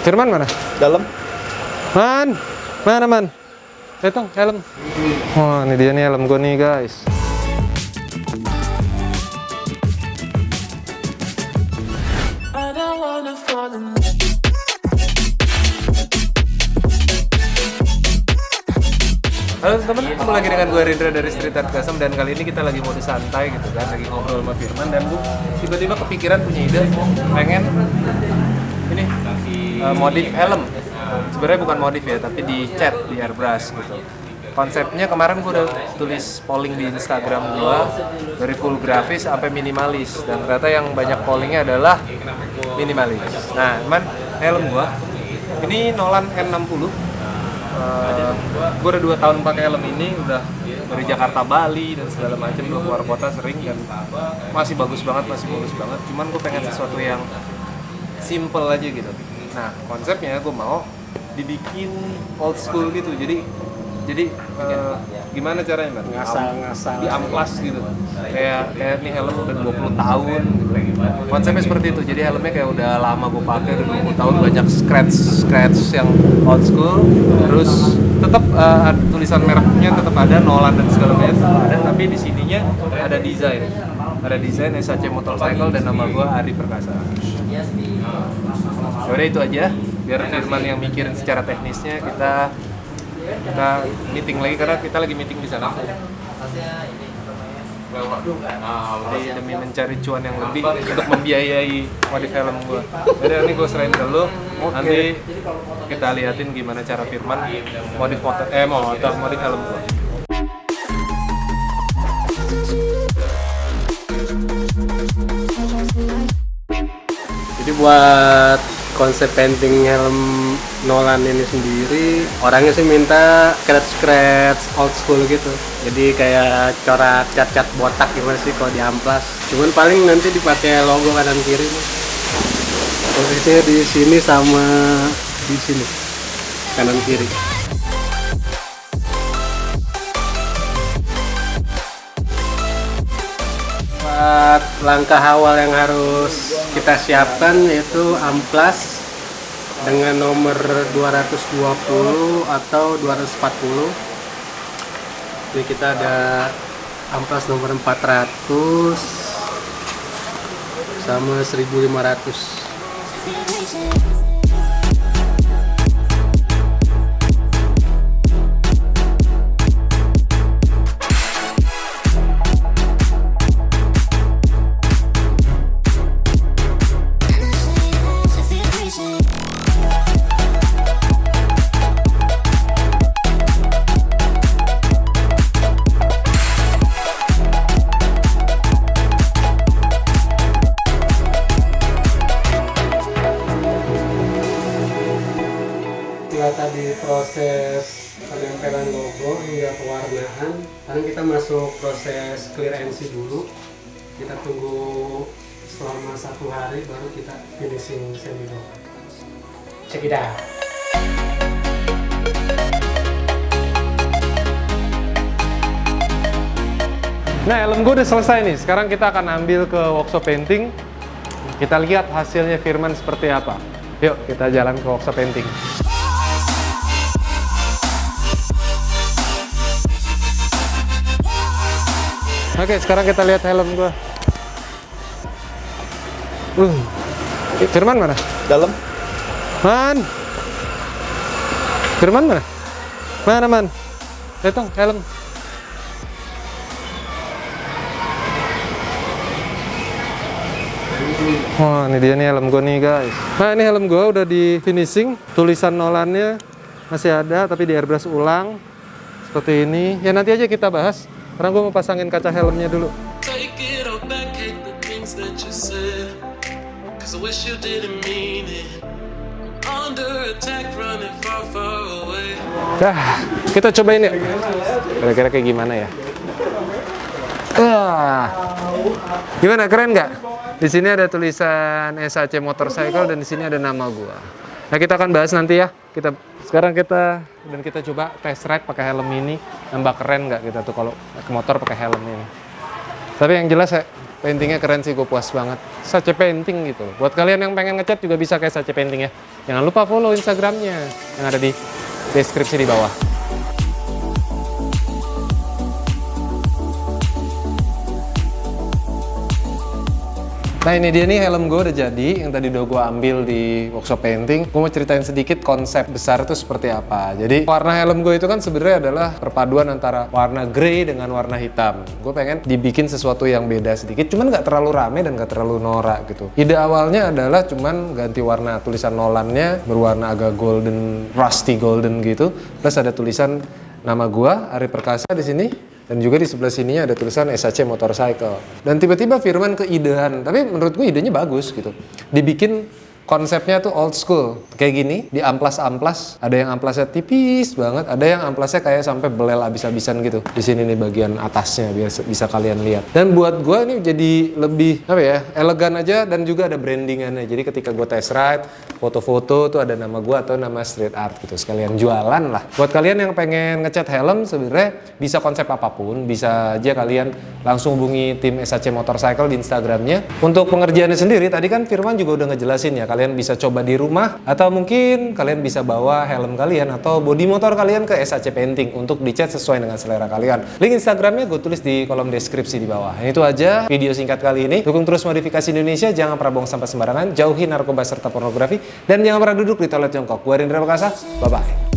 Firman mana? Dalam. Man, mana man? Itu helm. Wah, ini dia nih helm gue nih guys. Halo teman-teman, ketemu lagi dengan gue Rindra dari Street Art Custom. Dan kali ini kita lagi mode santai gitu kan, lagi ngobrol sama Firman. Dan gue tiba-tiba kepikiran punya ide, pengen ini modif helm. Sebenarnya bukan modif ya, tapi dicat, di airbrush gitu. Konsepnya kemarin gue udah tulis polling di Instagram gue, dari full grafis sampai minimalis. Dan ternyata yang banyak pollingnya adalah minimalis. Nah, cuman helm gue, ini Nolan N60. Gue udah 2 tahun pakai helm ini, udah dari Jakarta, Bali dan segala macam, gue keluar kota sering dan masih bagus banget. Cuman gue pengen sesuatu yang simple aja gitu. Nah, konsepnya gue mau dibikin old school gitu. Jadi gimana caranya, Mbak? Ngasal. Di amplas gitu. Kayak nih helm udah 20 tahun gitu. Konsepnya seperti itu. Jadi helmnya kayak udah lama gue pakai, udah 20 tahun, banyak scratch yang old school. Terus tetap tulisan mereknya tetap ada, Nolan dan segala macam ada, tapi di sininya ada desain. Ada desain SAC Motorcycle dan nama gue Ari Perkasa. Yaudah itu aja. Biar Firman yang mikirin secara teknisnya, kita meeting lagi karena kita lagi meeting di sana. Jadi demi mencari cuan yang lebih untuk membiayai modif helm gue. Jadi ini gue serahin ke lu. Nanti kita liatin gimana cara Firman modif modif helm gue. Jadi buat konsep painting helm Nolan ini sendiri, orangnya sih minta scratch old school gitu. Jadi kayak corak cat-cat botak gimana sih kalau di amplas. Cuman paling nanti dipakai logo kanan kiri nih. Posisinya di sini sama di sini, kanan kiri. Buat langkah awal yang harus kita siapkan yaitu amplas dengan nomor 220 atau 240. Ini kita ada amplas nomor 400 sama 1500. Tadi proses penempelan logo hingga pewarnaan, sekarang kita masuk proses clear NC dulu. Kita tunggu selama 1 hari baru kita finishing semi logo. Check it out. Nah, helm gue udah selesai nih. Sekarang kita akan ambil ke workshop painting. Kita lihat hasilnya Firman seperti apa. Yuk, kita jalan ke workshop painting. Oke, sekarang kita lihat helm gua. Firman mana? Dalam. Man. Firman mana? Mana man? Itu helm. Wah, ini dia nih helm gua nih guys. Nah, ini helm gua udah di finishing. Tulisan Nolannya masih ada, tapi di airbrush ulang. Seperti ini. Ya nanti aja kita bahas. Karena gue mau pasangin kaca helmnya dulu. Dah, kita cobain ya. Kira-kira kayak gimana ya? Gimana, keren nggak? Di sini ada tulisan SAC Motorcycle dan di sini ada nama gua. Nah, kita akan bahas nanti ya. Sekarang kita coba test ride pakai helm ini. Nambah keren nggak kita tuh kalau ke motor pakai helm ini. Tapi yang jelas Paintingnya keren sih, gue puas banget. Sace Painting gitu loh. Buat kalian yang pengen ngecat juga bisa kayak Sace Painting ya. Jangan lupa follow Instagramnya yang ada di deskripsi di bawah. Nah ini dia nih helm gue udah jadi, yang tadi udah gue ambil di workshop painting. Gue mau ceritain sedikit konsep besar itu seperti apa. Jadi warna helm gue itu kan sebenarnya adalah perpaduan antara warna grey dengan warna hitam. Gue pengen dibikin sesuatu yang beda sedikit, cuman nggak terlalu rame dan nggak terlalu norak gitu. Ide awalnya adalah cuman ganti warna tulisan Nolannya berwarna agak golden, rusty golden gitu. Terus ada tulisan nama gue, Ari Perkasa di sini. Dan juga di sebelah sininya ada tulisan SAC Motorcycle. Dan tiba-tiba Firman keidean, tapi menurut gue idenya bagus gitu. Dibikin konsepnya tuh old school, kayak gini, di amplas-amplas. Ada yang amplasnya tipis banget, ada yang amplasnya kayak sampai belel abis-abisan gitu. Di sini nih bagian atasnya, biar bisa kalian lihat. Dan buat gue ini jadi lebih, apa ya, elegan aja dan juga ada brandingannya. Jadi ketika gue test ride, foto-foto tuh ada nama gue atau nama street art gitu. Sekalian jualan lah. Buat kalian yang pengen ngecat helm, sebenarnya bisa konsep apapun. Bisa aja kalian langsung hubungi tim SAC Motorcycle di Instagramnya. Untuk pengerjaannya sendiri, tadi kan Firman juga udah ngejelasin ya. Kalian bisa coba di rumah atau mungkin kalian bisa bawa helm kalian atau bodi motor kalian ke SAC Painting untuk dicat sesuai dengan selera kalian. Link Instagramnya gue tulis di kolom deskripsi di bawah. Ini itu aja video singkat kali ini. Dukung terus Modifikasi Indonesia, jangan pernah buang sampah sembarangan, jauhi narkoba serta pornografi, dan jangan pernah duduk di toilet jongkok. Gue Rindra Perkasa, bye-bye.